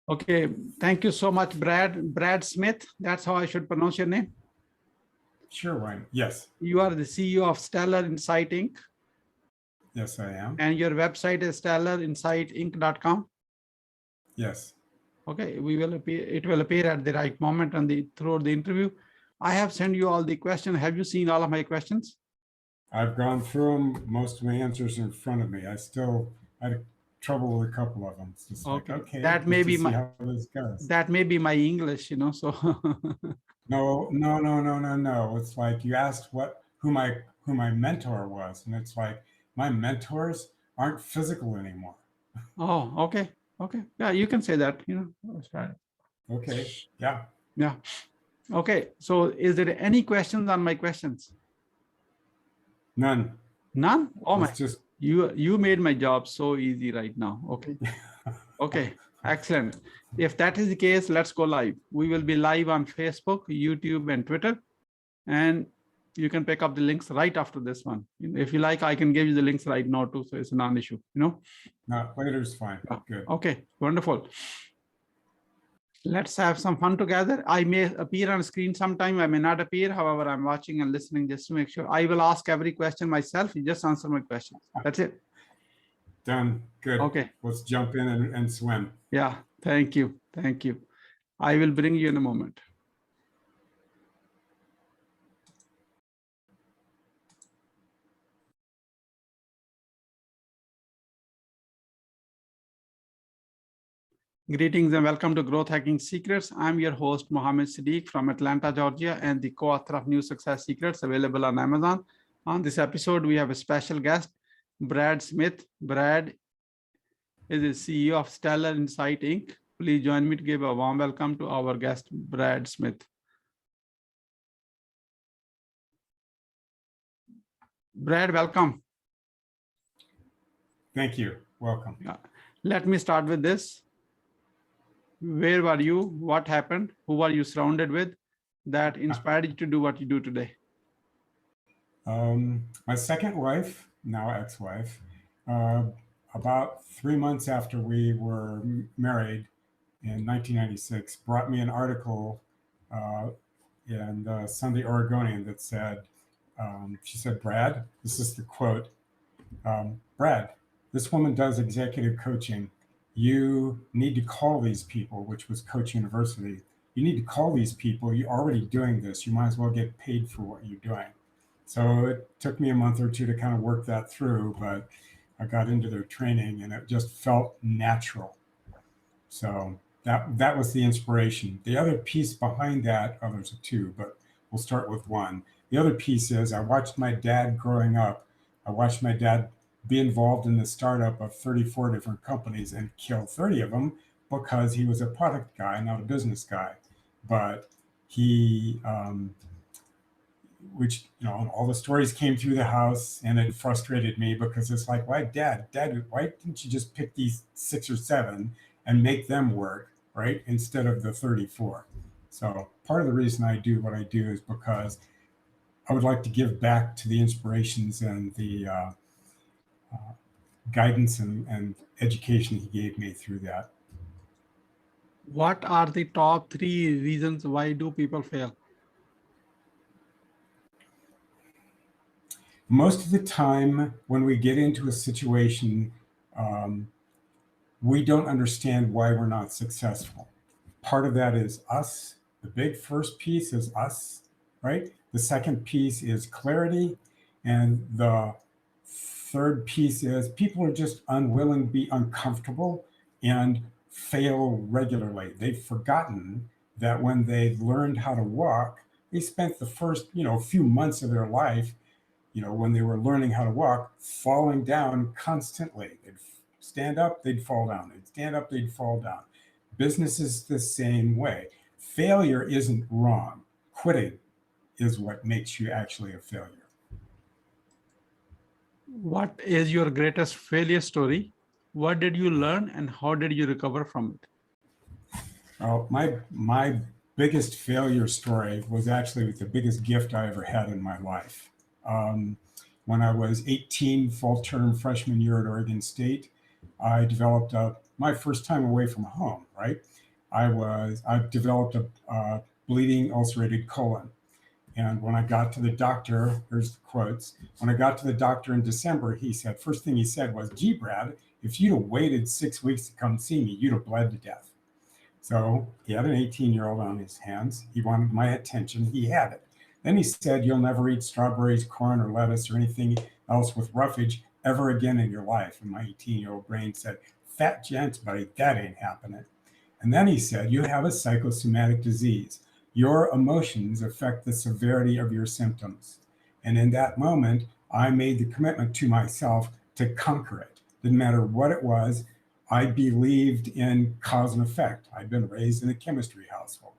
Okay, thank you so much, Brad. Brad Smith, that's how I should pronounce your name. Sure, Wayne. Yes. You are the CEO of Stellar Insight Inc. Yes, I am. And your website is stellarinsightinc.com. Yes. Okay, it will appear at the right moment throughout the interview. I have sent you all the questions. Have you seen all of my questions? I've gone through them. Most of my answers are in front of me. I had trouble with a couple of them. It's just okay. Like, okay, that may be how this goes. That may be my English, so. No. It's like you asked who my mentor was, and it's like my mentors aren't physical anymore. Oh, okay. Yeah, you can say that. That's right. Okay. Yeah. Yeah. Okay. So, is there any questions on my questions? None. None? Oh my! Just you made my job so easy right now. Okay. Okay. Excellent. If that is the case, let's go live. We will be live on Facebook, YouTube, and Twitter. And you can pick up the links right after this one. If you like, I can give you the links right now too. So it's a non-issue, No, later is fine. Good. Okay, wonderful. Let's have some fun together. I may appear on screen sometime. I may not appear. However, I'm watching and listening just to make sure. I will ask every question myself. You just answer my questions. That's it. Done. Good. Okay. Let's jump in and swim. Yeah. Thank you. Thank you. I will bring you in a moment. Greetings and welcome to Growth Hacking Secrets. I'm your host, Mohammed Siddique from Atlanta, Georgia, and the co-author of New Success Secrets, available on Amazon. On this episode, we have a special guest, Brad Smith. Brad is the CEO of Stellar Insight Inc. Please join me to give a warm welcome to our guest, Brad Smith. Brad, welcome. Thank you. Welcome. Let me start with this. Where were you? What happened? Who were you surrounded with that inspired you to do what you do today? My second wife, now ex-wife, about 3 months after we were married in 1996, brought me an article in the Sunday Oregonian that said, she said, Brad, this is the quote, Brad, this woman does executive coaching. You need to call these people, which was Coach University. You need to call these people. You're already doing this. You might as well get paid for what you're doing. So it took me a month or two to kind of work that through, but I got into their training and it just felt natural. So that was the inspiration. The other piece behind that, there's two, but we'll start with one. The other piece is I watched my dad growing up. I watched my dad be involved in the startup of 34 different companies and kill 30 of them because he was a product guy, not a business guy. But he, all the stories came through the house and it frustrated me because it's like, why Dad, why didn't you just pick these 6 or 7 and make them work, right? Instead of the 34. So part of the reason I do what I do is because I would like to give back to the inspirations and the guidance and education he gave me through that. What are the top 3 reasons why do people fail? Most of the time when we get into a situation, we don't understand why we're not successful. Part of that is us. The big first piece is us, right? The second piece is clarity. And the third piece is people are just unwilling to be uncomfortable and fail regularly. They've forgotten that when they learned how to walk, they spent the first, few months of their life, when they were learning how to walk, falling down constantly. They'd stand up, they'd fall down. They'd stand up, they'd fall down. Business is the same way. Failure isn't wrong. Quitting is what makes you actually a failure. What is your greatest failure story? What did you learn and how did you recover from it? My biggest failure story was actually the biggest gift I ever had in my life. When I was 18, fall term freshman year at Oregon State, I developed a my first time away from home, right? I developed a bleeding ulcerated colon. And when I got to the doctor, here's the quotes. When I got to the doctor in December, he said, first thing he said was, gee, Brad, if you'd have waited 6 weeks to come see me, you'd have bled to death. So he had an 18-year-old on his hands. He wanted my attention. He had it. Then he said, you'll never eat strawberries, corn, or lettuce, or anything else with roughage ever again in your life. And my 18-year-old brain said, fat gents, buddy, that ain't happening. And then he said, you have a psychosomatic disease. Your emotions affect the severity of your symptoms. And in that moment, I made the commitment to myself to conquer it. Didn't matter what it was. I believed in cause and effect. I'd been raised in a chemistry household.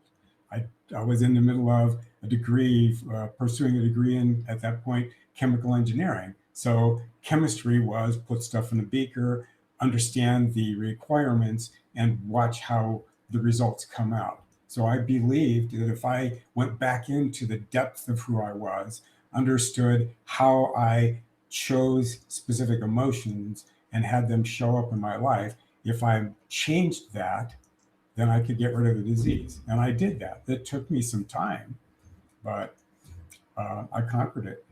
I was in the middle of a degree, pursuing a degree in, at that point, chemical engineering. So chemistry was put stuff in a beaker, understand the requirements, and watch how the results come out. So I believed that if I went back into the depth of who I was, understood how I chose specific emotions and had them show up in my life, if I changed that, then I could get rid of the disease. And I did that. It took me some time, but I conquered it.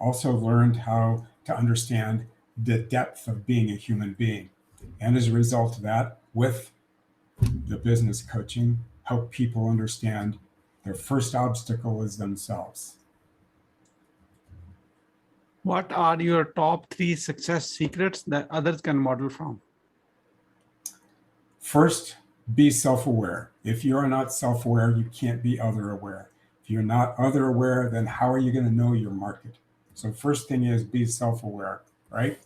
Also learned how to understand the depth of being a human being. And as a result of that, with the business coaching, help people understand their first obstacle is themselves. What are your top 3 success secrets that others can model from? First, be self-aware. If you're not self-aware, you can't be other-aware. If you're not other-aware, then how are you going to know your market? So first thing is be self-aware, right?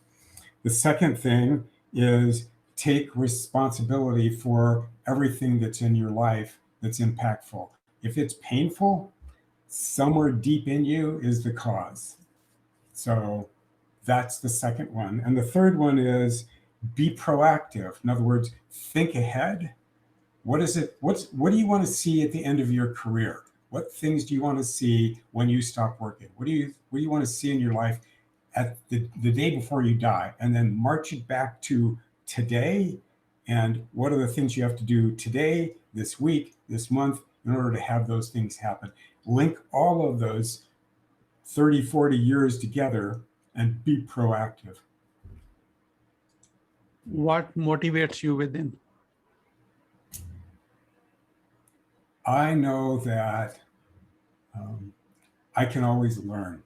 The second thing is take responsibility for everything that's in your life that's impactful. If it's painful, somewhere deep in you is the cause. So that's the second one. And the third one is be proactive. In other words, think ahead. What do you want to see at the end of your career? What things do you want to see when you stop working? What do you want to see in your life at the day before you die? And then march it back to today. And what are the things you have to do today, this week, this month, in order to have those things happen? Link all of those 30, 40 years together and be proactive. What motivates you within? I know that I can always learn.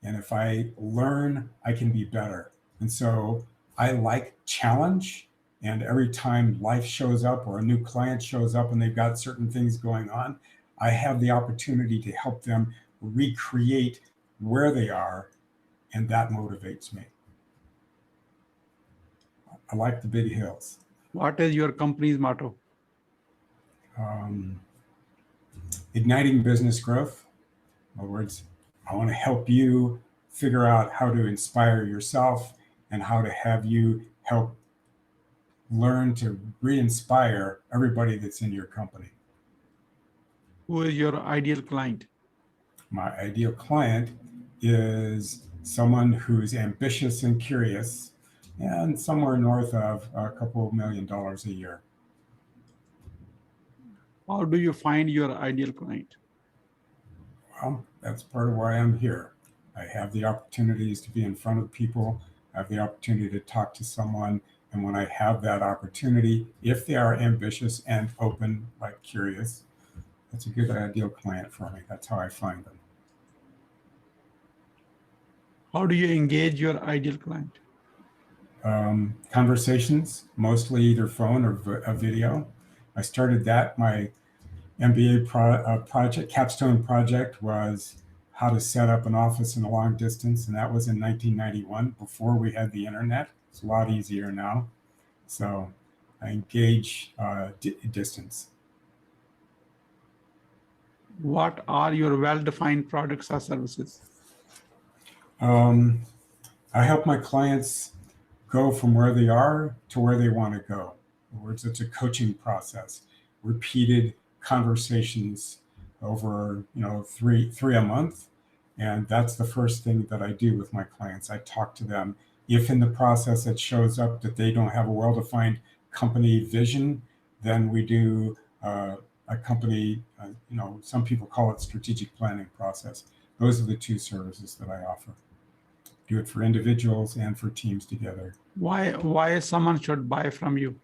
And if I learn, I can be better. And so I like challenge. And every time life shows up or a new client shows up and they've got certain things going on, I have the opportunity to help them recreate where they are. And that motivates me. I like the big hills. What is your company's motto? Igniting business growth. In other words, I want to help you figure out how to inspire yourself and how to have you help learn to re-inspire everybody that's in your company. Who is your ideal client? My ideal client is someone who's ambitious and curious and somewhere north of a couple of $1 million a year. How do you find your ideal client? Well, that's part of why I'm here. I have the opportunities to be in front of people. I have the opportunity to talk to someone. And when I have that opportunity, if they are ambitious and open, like curious, that's a good ideal client for me. That's how I find them. How do you engage your ideal client? Conversations, mostly either phone or a video. I started that. My MBA project, capstone project, was how to set up an office in a long distance. And that was in 1991, before we had the internet. It's a lot easier now. So I engage distance. What are your well-defined products or services? I help my clients go from where they are to where they want to go. In other words, it's a coaching process, repeated conversations over three a month. And that's the first thing that I do with my clients. I talk to them If in the process it shows up that they don't have a well-defined company vision, then we do a company, some people call it strategic planning process. Those are the two services that I offer. Do it for individuals and for teams together. Why someone should buy from you?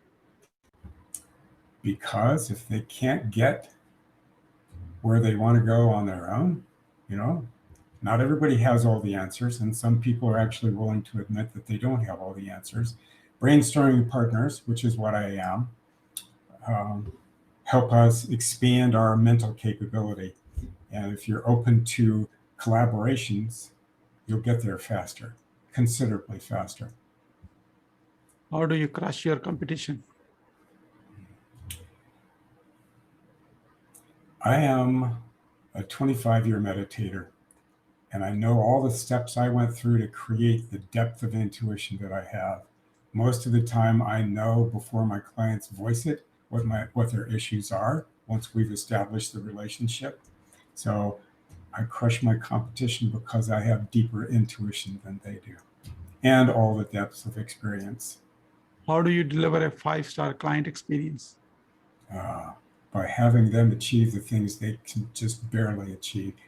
Because if they can't get where they want to go on their own, not everybody has all the answers, and some people are actually willing to admit that they don't have all the answers. Brainstorming partners, which is what I am, help us expand our mental capability. And if you're open to collaborations, you'll get there faster, considerably faster. How do you crush your competition? I am a 25-year meditator, and I know all the steps I went through to create the depth of intuition that I have. Most of the time, I know before my clients voice it what their issues are once we've established the relationship. So I crush my competition because I have deeper intuition than they do, and all the depths of experience. How do you deliver a 5-star client experience? By having them achieve the things they can just barely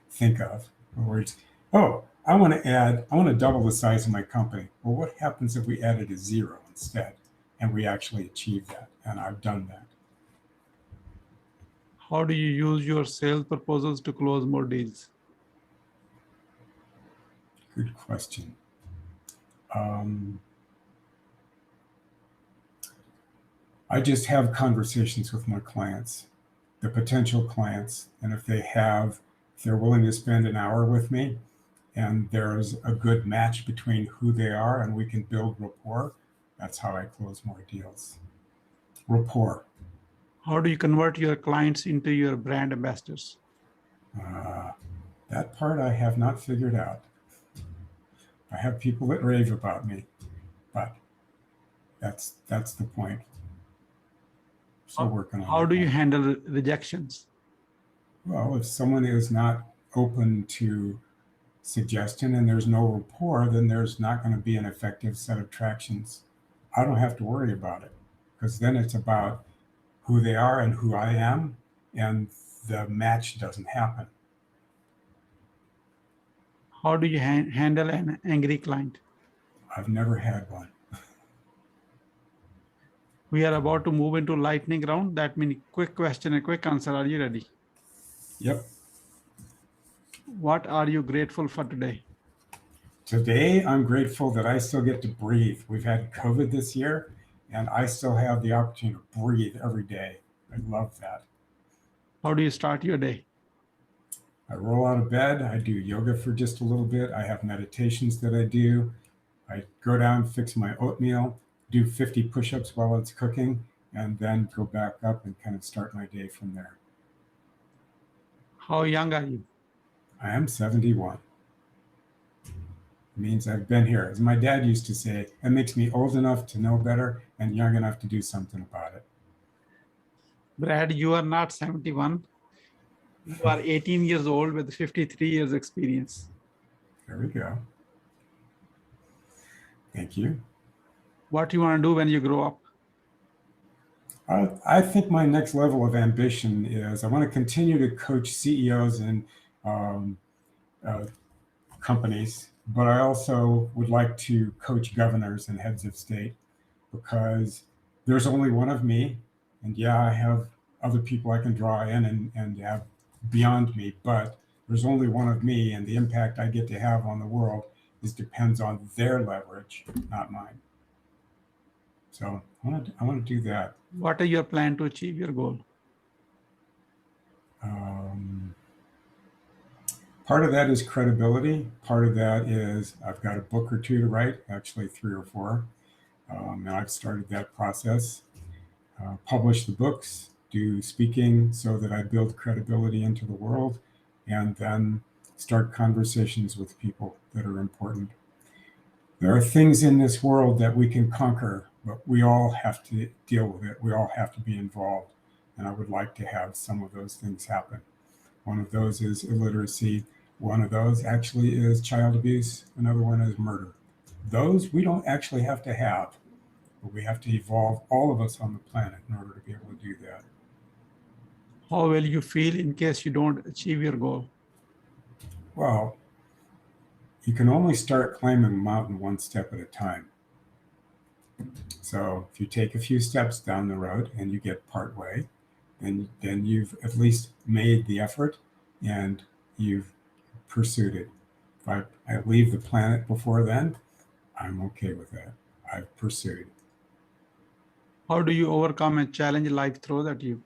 think of. In other words, I want to double the size of my company. Well, what happens if we added a 0 instead and we actually achieve that? And I've done that. How do you use your sales proposals to close more deals? Good question. I just have conversations with my clients, the potential clients, and if they're willing to spend an hour with me and there's a good match between who they are and we can build rapport, that's how I close more deals. Rapport. How do you convert your clients into your brand ambassadors? That part I have not figured out. I have people that rave about me, but that's the point. Still working on it. How do you handle rejections? Well, if someone is not open to suggestion and there's no rapport, then there's not going to be an effective set of tractions. I don't have to worry about it, because then it's about who they are and who I am, and the match doesn't happen. How do you handle an angry client? I've never had one. We are about to move into lightning round. That means quick question and quick answer. Are you ready? Yep. What are you grateful for today? Today, I'm grateful that I still get to breathe. We've had COVID this year, and I still have the opportunity to breathe every day. I love that. How do you start your day? I roll out of bed. I do yoga for just a little bit. I have meditations that I do. I go down, fix my oatmeal, do 50 push-ups while it's cooking, and then go back up and kind of start my day from there. How young are you? I am 71. It means I've been here. As my dad used to say, it makes me old enough to know better and young enough to do something about it. Brad, you are not 71. You are 18 years old with 53 years experience. There we go. Thank you. What do you want to do when you grow up? I think my next level of ambition is I want to continue to coach CEOs and companies, but I also would like to coach governors and heads of state, because there's only one of me. And yeah, I have other people I can draw in and have beyond me, but there's only one of me, and the impact I get to have on the world depends on their leverage, not mine. So I want to do that. What is your plan to achieve your goal? Part of that is credibility. Part of that is I've got a book or 2 to write, actually 3 or 4. And I've started that process. Publish the books, do speaking so that I build credibility into the world, and then start conversations with people that are important. There are things in this world that we can conquer, but we all have to deal with it. We all have to be involved. And I would like to have some of those things happen. One of those is illiteracy. One of those actually is child abuse. Another one is murder. Those we don't actually have to have, but we have to evolve, all of us on the planet, in order to be able to do that. How will you feel in case you don't achieve your goal? Well, you can only start climbing a mountain one step at a time. So if you take a few steps down the road and you get part way, then you've at least made the effort and you've pursued it. If I leave the planet before then, I'm okay with that. I've pursued. How do you overcome a challenge life throws at you?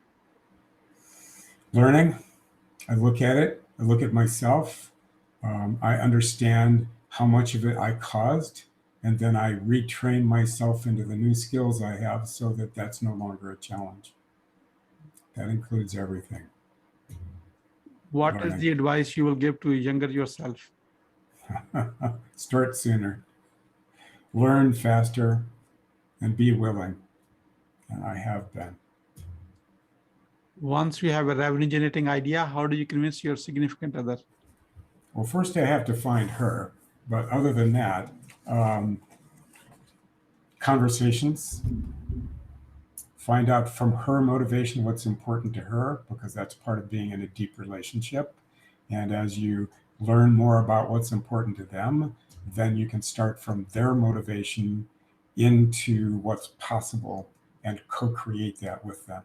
Learning. I look at it. I look at myself. I understand how much of it I caused, and then I retrain myself into the new skills I have so that that's no longer a challenge. That includes everything. What Learning. is the advice you will give to younger yourself? Start sooner. Learn faster and be willing. And I have been. Once you have a revenue generating idea, how do you convince your significant other? Well, first I have to find her, but other than that, conversations, find out from her motivation what's important to her, because that's part of being in a deep relationship. And as you learn more about what's important to them, then you can start from their motivation into what's possible and co-create that with them.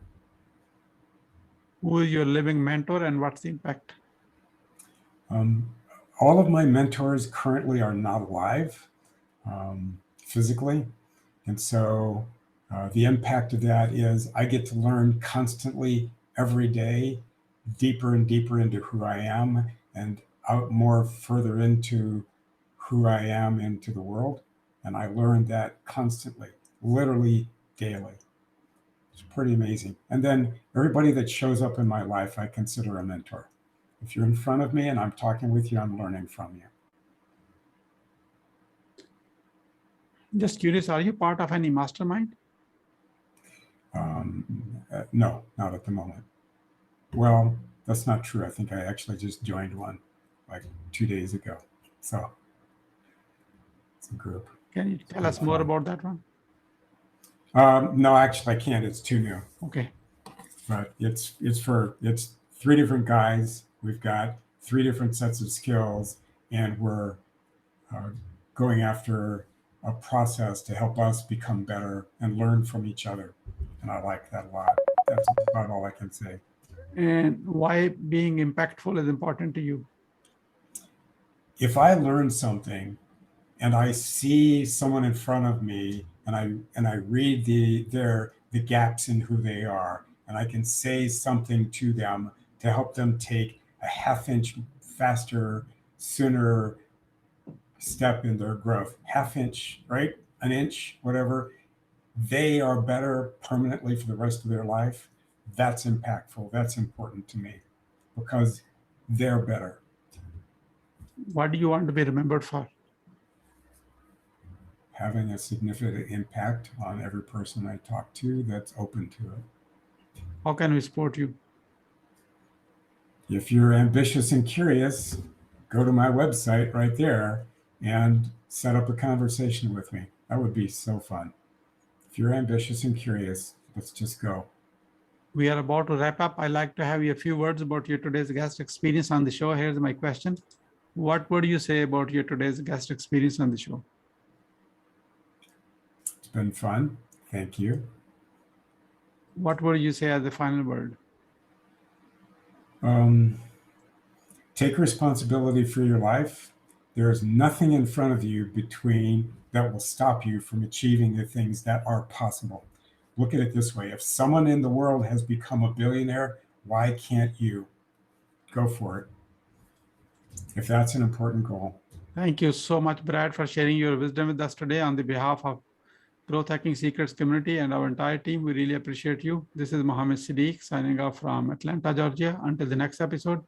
Who is your living mentor and what's the impact? All of my mentors currently are not alive physically. And so the impact of that is I get to learn constantly every day, deeper and deeper into who I am and out more further into who I am into the world. And I learn that constantly, literally daily. It's pretty amazing. And then everybody that shows up in my life, I consider a mentor. If you're in front of me and I'm talking with you, I'm learning from you. Just curious, are you part of any mastermind? No, not at the moment. Well, that's not true. I think I actually just joined one like 2 days ago. So it's a group. Can you tell us more about that one? No, actually I can't. It's too new. Okay. But it's 3 different guys. We've got 3 different sets of skills, and we're going after a process to help us become better and learn from each other. And I like that a lot. That's about all I can say. And why being impactful is important to you? If I learn something and I see someone in front of me and I read the gaps in who they are, and I can say something to them to help them take a half-inch faster, sooner step in their growth, half-inch, right? An inch, whatever. They are better permanently for the rest of their life. That's impactful. That's important to me because they're better. What do you want to be remembered for? Having a significant impact on every person I talk to that's open to it. How can we support you? If you're ambitious and curious, go to my website right there and set up a conversation with me. That would be so fun. If you're ambitious and curious, let's just go. We are about to wrap up. I'd like to have you a few words about your today's guest experience on the show. Here's my question. What would you say about your today's guest experience on the show? It's been fun. Thank you. What would you say as the final word? Take responsibility for your life. There is nothing in front of you that will stop you from achieving the things that are possible. Look at it this way. If someone in the world has become a billionaire, why can't you? Go for it. If that's an important goal. Thank you so much, Brad, for sharing your wisdom with us today on the behalf of Growth Hacking Secrets community and our entire team. We really appreciate you. This is Mohammed Siddique signing off from Atlanta, Georgia. Until the next episode,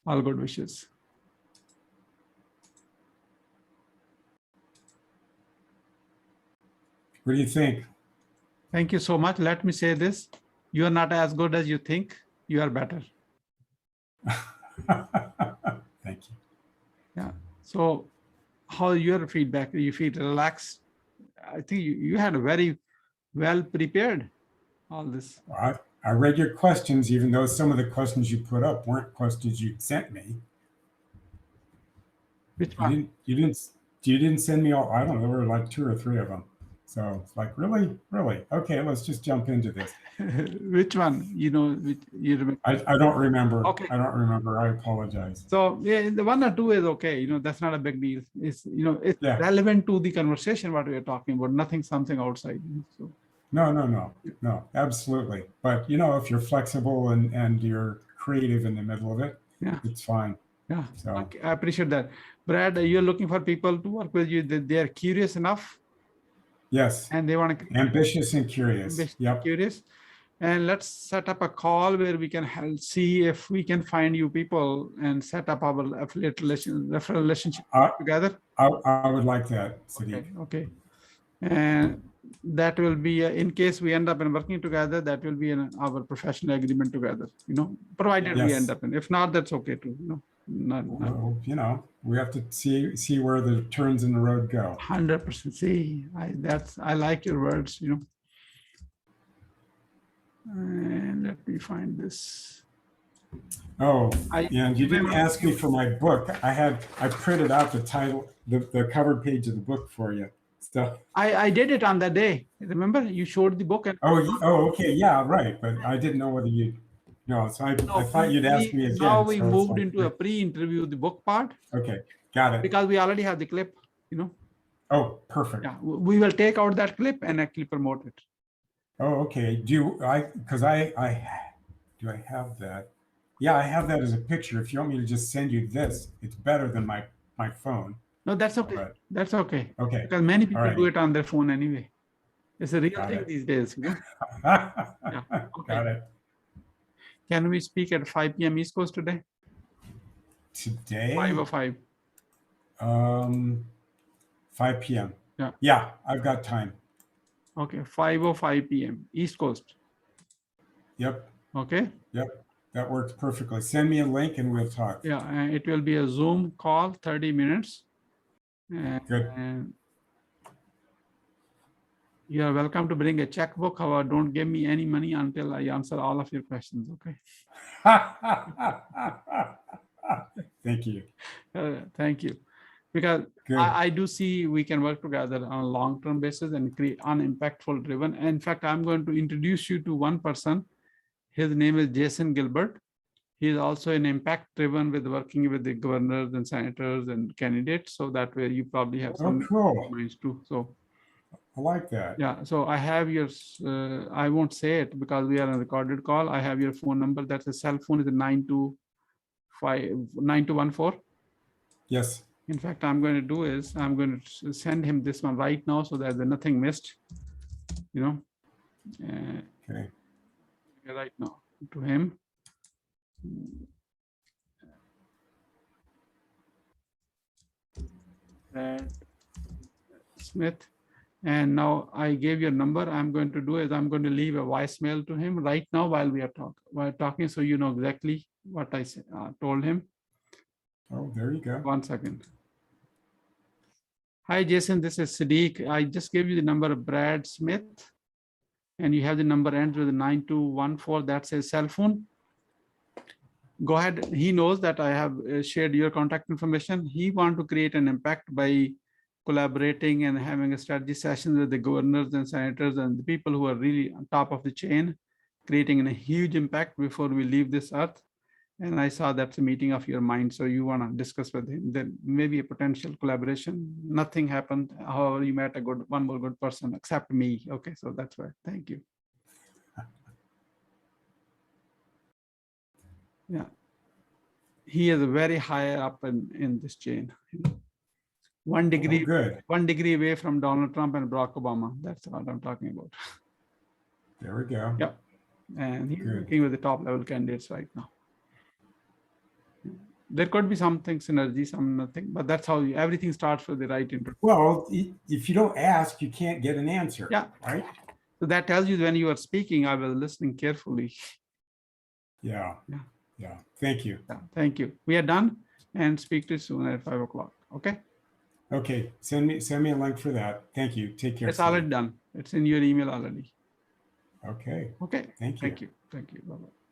all good wishes. What do you think? Thank you so much. Let me say this. You are not as good as you think. You are better. Thank you. Yeah. So how your feedback? You feel relaxed? I think you had a very well prepared all this. I read your questions, even though some of the questions you put up weren't questions you'd sent me. Which one? You didn't send me all. I don't know. There were like 2 or 3 of them. So it's like, really? Okay, let's just jump into this. Which one? You remember? I don't remember. Okay. I don't remember. I apologize. So yeah, the 1 or 2 is okay. That's not a big deal. It's it's relevant to the conversation what we are talking about. Nothing something outside. So. No, absolutely. But if you're flexible and you're creative in the middle of it, yeah, it's fine. Yeah, so okay, I appreciate that. Brad, you're looking for people to work with you that they're curious enough. Yes. And they want to ambitious and curious. Curious. And let's set up a call where we can see if we can find you people and set up our affiliate referral relationship together. I would like that, Siddique. Okay. And that will be, in case we end up in working together, that will be in our professional agreement together, provided we end up in. If not, that's okay too. Well, we have to see where the turns in the road go. 100%. See, I like your words, And let me find this. Oh, and you didn't ask me for my book. I printed out the title, the cover page of the book for you. So I did it on that day. Remember, you showed the book. And okay, yeah, right. But I didn't know whether you. No, so I thought you'd ask me again. Now we moved into a pre-interview, the book part. Okay, got it. Because we already have the clip, Oh, perfect. Yeah, we will take out that clip and actually promote it. Oh, okay. Do I have that? Yeah, I have that as a picture. If you want me to just send you this, it's better than my phone. No, that's okay. But, that's okay. Okay. Because many people do it on their phone anyway. It's a real thing these days. Yeah. Okay. Got it. Can we speak at 5 p.m. East Coast today? Today? 5:05. 5 p.m. Yeah. Yeah, I've got time. Okay, 5:05 p.m. East Coast. Yep. Okay. Yep. That works perfectly. Send me a link and we'll talk. Yeah, it will be a Zoom call, 30 minutes. Good. And you are welcome to bring a checkbook. However, don't give me any money until I answer all of your questions. Okay. Thank you. Thank you. Because I do see we can work together on a long-term basis and create unimpactful driven. In fact, I'm going to introduce you to one person. His name is Jason Gilbert. He is also an impact driven with working with the governors and senators and candidates. So that way you probably have some minds too. So I like that. Yeah. So I have your, I won't say it because we are on a recorded call. I have your phone number. That's a cell phone is a 9214. Yes. In fact, I'm going to do is I'm going to send him this one right now so that there's nothing missed, Okay. Right now to him. Smith. And now I gave your number. I'm going to do is I'm going to leave a voicemail to him right now while we are talking. So you know exactly what I told him. Oh, there you go. 1 second. Hi, Jason. This is Siddique. I just gave you the number of Brad Smith. And you have the number ends with 9214. That's his cell phone. Go ahead. He knows that I have shared your contact information. He wants to create an impact by collaborating and having a strategy session with the governors and senators and the people who are really on top of the chain, creating a huge impact before we leave this earth. And I saw that's a meeting of your mind. So you want to discuss with him, then maybe a potential collaboration. Nothing happened. However, you met one more good person except me. Okay, so that's why. Thank you. Yeah. He is very high up in this chain. 1 degree, 1 degree away from Donald Trump and Barack Obama. That's what I'm talking about. There we go. Yeah. And he's working with the top level candidates right now. There could be something synergy, some nothing, but that's how everything starts with the right input. Well, if you don't ask, you can't get an answer. Yeah. Right. So that tells you when you are speaking, I was listening carefully. Yeah. Thank you. Yeah, thank you. We are done and speak to you soon at 5 o'clock. Okay. Okay, send me a link for that. Thank you. Take care. It's already Siddique. done. It's in your email already. Okay. Okay. Thank you. Thank you. Thank you. Bye-bye.